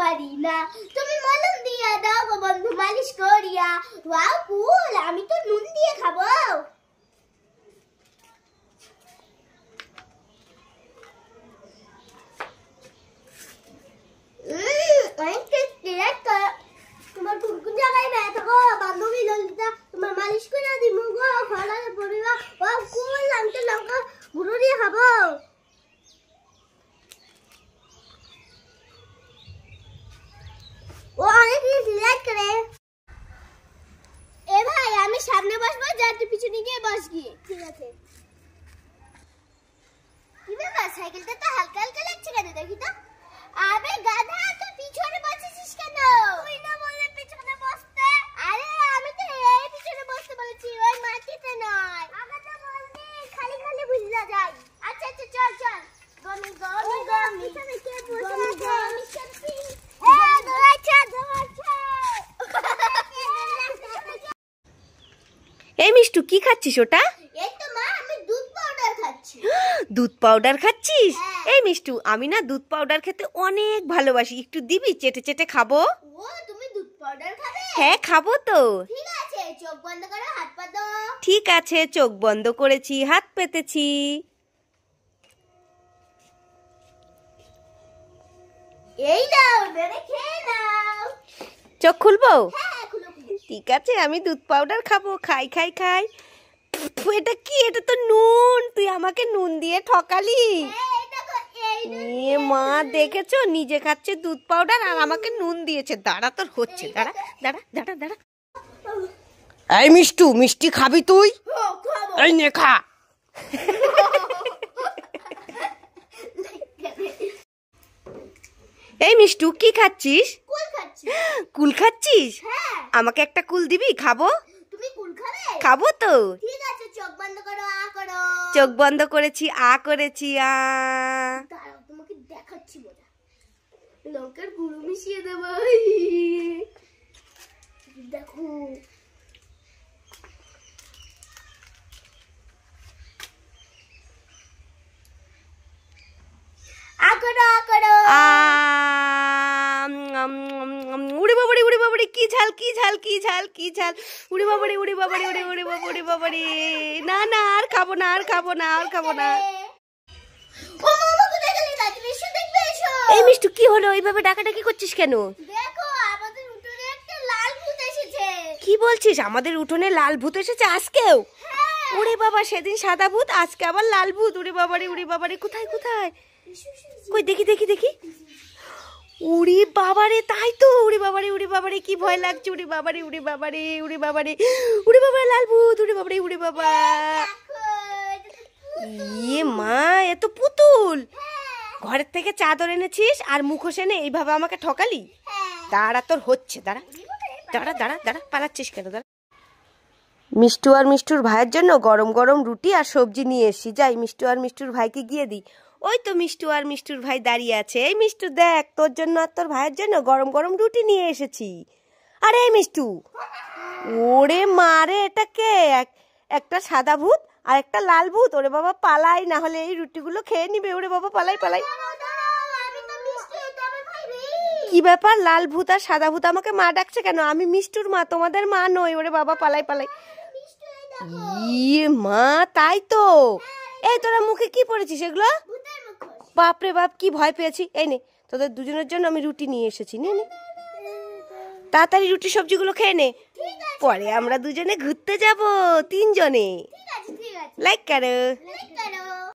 পারি না, তুমি মলম দিয়া দাও গো বন্ধু মালিশ করিয়া। ওয়াও কুল, আমি তো নুন দিয়ে খাবো। তোমার কোন কোন জায়গায় ব্যথা গো বান্ধবী ললিতা, তোমার মালিশ করে দিব গো খলারে পড়িবা। ওয়াও কুল, আমি তো লঙ্কা গুঁড়ো দিয়ে খাবো। ও অনেক লাইক করে। এ ভাই আমি সামনে বসবো, যা তুই পিছনে গিয়ে বস গিয়ে। ঠিক আছে। কি ব্যাপার, সাইকেলটা তো হালকা হালকা লাগছে কেন দেখি তো। আবে গাধা, তুই পিছনে বসেছিস কেন? তুই না বললে পিছনে বসতে। আরে আমি তো এই পিছনে বসতে বলেছি, ওই মাটিতে নয়। আগে তো বলনি, খালি খালি ভুলে যাই। আচ্ছা আচ্ছা চল চল। গমি গমি গমি পিছনে কে বসে আছে? এই মিষ্টু, কি খাচ্ছিস ওটা? এই তো মা, আমি দুধ পাউডার খাচ্ছি। দুধ পাউডার খাচ্ছিস? এই মিষ্টু, আমি না দুধ পাউডার খেতে অনেক ভালোবাসি, একটু দিবি? চেটে চেটে খাবো। ও তুমি দুধ পাউডার খাবে? হ্যাঁ খাবো তো। ঠিক আছে, চোখ বন্ধ করো, হাত পা দাও। ঠিক আছে, চোখ বন্ধ করেছি, হাত পেতেছি। এই নাও, বেবে খেয়ে নাও। চোখ খুলবো? হ্যাঁ খুলো খুলো। ঠিক আছে, আমি দুধ পাউডার খাবো। খাই খাই খাই। এটা কি? এটা তো নুন। তুই আমাকে নুন দিয়ে ঠকালি। এ মা, দেখেছো, নিজে খাচ্ছে দুধ পাউডার আর আমাকে নুন দিয়েছে। দাঁড়া, তোর হচ্ছে, দাঁড়া দাঁড়া দাঁড়া দাঁড়া। এই মিষ্টু, মিষ্টি খাবি তুই? এই নে খা। এই মিষ্টু, কি খাচ্ছিস? কুল খাচ্ছি। কুল খাচ্ছিস? হ্যাঁ। আমাকে একটা কুল দিবি? খাবো। তুমি কুল খাবে? খাবো তো। ঠিক আছে, চোখ বন্ধ করো, আ করো। চোখ বন্ধ করেছি, আ করেছি, আ। দাঁড়াও, তোমাকে দেখাচ্ছি মজা। লঙ্কার গুঁড়ো মিশিয়ে দেবো। দেখো। উড়ে বাবারি, উড়ে বাবারি, কি ঝাল, কি ঝাল, কি ঝাল, কি ঝাল। উড়ে বাবারি, উড়ে বাবারি, উড়ে উড়ে বাবারি বাবারি। না না, আর খাবো না, আর খাবো না, আর খাবো না। এই মিষ্টু, কি হলো? এইভাবে ডাকাডাকি করছিস কেন? দেখো, আমাদের উঠোনে একটা লাল ভূত এসেছে। কি বলছিস? আমাদের উঠোনে লাল ভূত এসেছে আজকেও? ওরে বাবা, সেদিন সাদা ভূত, আজকে আবার লাল ভূত। উড়ে বাবারি, উড়ে বাবারি, কোথায় কোথায়? কই দেখি দেখি দেখি। উড়ি বাবারে, তাই তো। উড়ি বাবারে, উড়ি বাবারে, কি ভয় লাগছে। উড়ি বাবারে, উড়ি বাবারে, উড়ি বাবারে, উড়ি বাবারে, লাল ভূত। উড়ি বাবারে, উড়ি বাবা। ইয়ে মা, এ তো পুতুল। ঘরের থেকে চাদর এনেছিস আর মুখোশ এনে এইভাবে আমাকে ঠকালি। দাঁড়া, তোর হচ্ছে, দাঁড়া দাঁড়া দাঁড়া দাঁড়া। পালাচ্ছিস কেন? দাঁড়া। মিষ্টু আর মিষ্টুর ভাইয়ের জন্য গরম গরম রুটি আর সবজি নিয়ে এসছি। যাই, মিষ্টু আর মিষ্টুর ভাইকে গিয়ে দিই। ওই তো মিষ্টু আর মিষ্টুর ভাই দাঁড়িয়ে আছে। এই মিষ্টু দেখ, তোর জন্য আর তোর ভাইয়ের জন্য গরম গরম রুটি নিয়ে এসেছি। আরে এই মিষ্টু, ওরে মারে, এটা কে? একটা সাদা ভূত আর একটা লাল ভূত। ওরে বাবা পালাই, না হলে এই রুটিগুলো খেয়ে নিবে। ওরে বাবা পালাই পালাই। কি ব্যাপার, লাল ভূত আর সাদা ভূত আমাকে মা ডাকছে কেন? আমি মিষ্টুর মা, তোমাদের মা নই। ওরে বাবা পালাই পালাই। ইয়ে মা, তাই তো। এই তোরা মুখে কি পড়েছিস এগুলো? বাপরে বাপ, কি ভয় পেয়েছি। এই নে, তোদের দুজনের জন্য আমি রুটি নিয়ে এসেছি। নে নে, তাড়াতাড়ি রুটি সবজিগুলো খেয়ে নে। পরে আমরা দুজনে ঘুরতে যাব, তিনজনে। লাইক করো।